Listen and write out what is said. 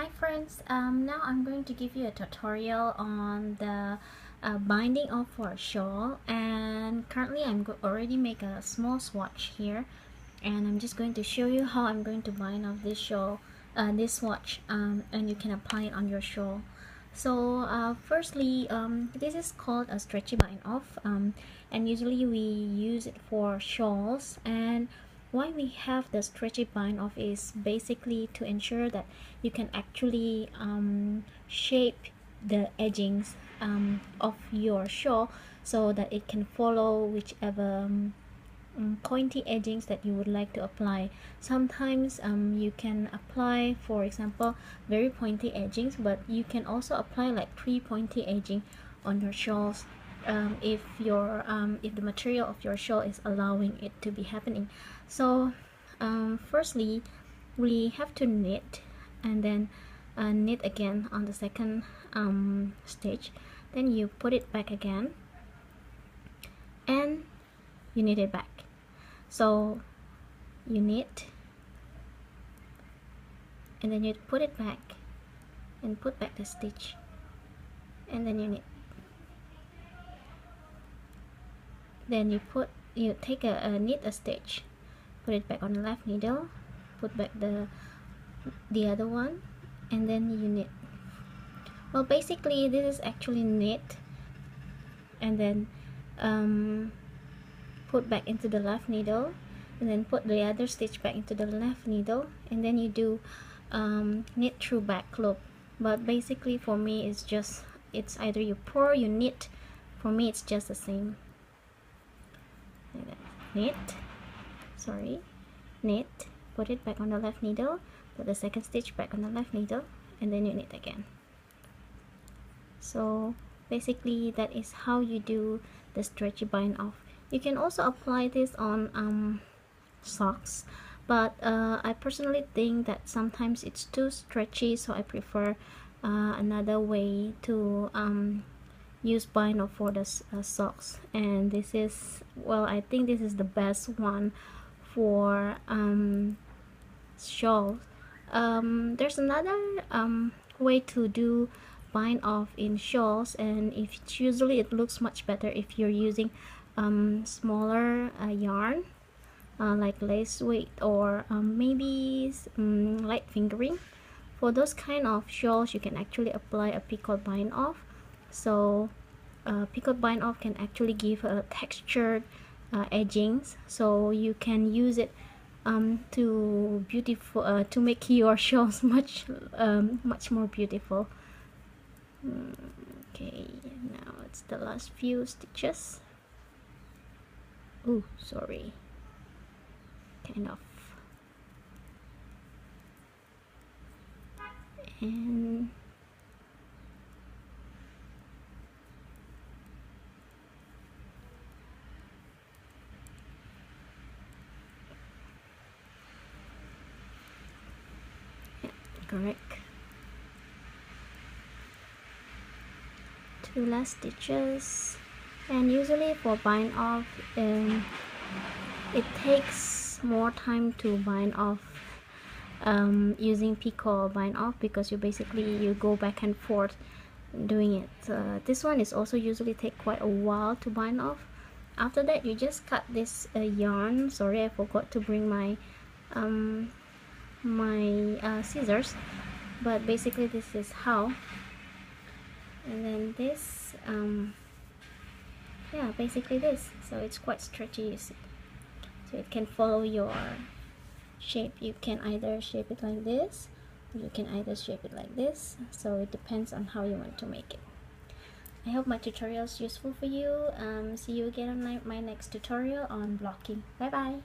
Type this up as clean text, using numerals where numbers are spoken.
Hi friends, now I'm going to give you a tutorial on the binding of for a shawl, and currently I'm already make a small swatch here, and I'm just going to show you how I'm going to bind off this shawl, this swatch, and you can apply it on your shawl. So firstly, this is called a stretchy bind off, and usually we use it for shawls. And why we have the stretchy bind off is basically to ensure that you can actually shape the edgings of your shawl so that it can follow whichever pointy edgings that you would like to apply. Sometimes you can apply, for example, very pointy edgings, but you can also apply like 3 pointy edging on your shawls if the material of your shawl is allowing it to be happening. So firstly, we have to knit, and then knit again on the second stitch. Then you put it back again, and you knit it back. So you knit, and then you put it back and put back the stitch, and then you knit. Then you take a knit a stitch, put it back on the left needle, put back the other one, and then you knit. Well, basically this is actually knit, and then put back into the left needle, and then put the other stitch back into the left needle, and then you do knit through back loop. But basically for me it's either you pour or you knit. For me it's just the same. Like that. Knit, put it back on the left needle, put the second stitch back on the left needle, and then you knit again. So basically that is how you do the stretchy bind off. You can also apply this on socks, but I personally think that sometimes it's too stretchy, so I prefer another way to use bind off for the socks. And this is, well, I think this is the best one for shawls. There's another way to do bind off in shawls, and usually it looks much better if you're using smaller yarn, like lace weight, or maybe light fingering. For those kind of shawls, you can actually apply a picot bind off. So picot bind off can actually give a textured edgings, so you can use it to make your shawls much more beautiful. Okay, now it's the last few stitches. Oh, sorry, kind of. And yeah, correct. 2 last stitches. And usually for bind off, it takes more time to bind off using picot bind off, because you go back and forth doing it. This one is also usually take quite a while to bind off. After that, you just cut this yarn. Sorry, I forgot to bring my scissors, but basically this is how. And then this yeah, basically this. So it's quite stretchy, you see, so it can follow your shape. You can either shape it like this, or you can either shape it like this, so it depends on how you want to make it. I hope my tutorial is useful for you. See you again on my next tutorial on blocking. Bye bye.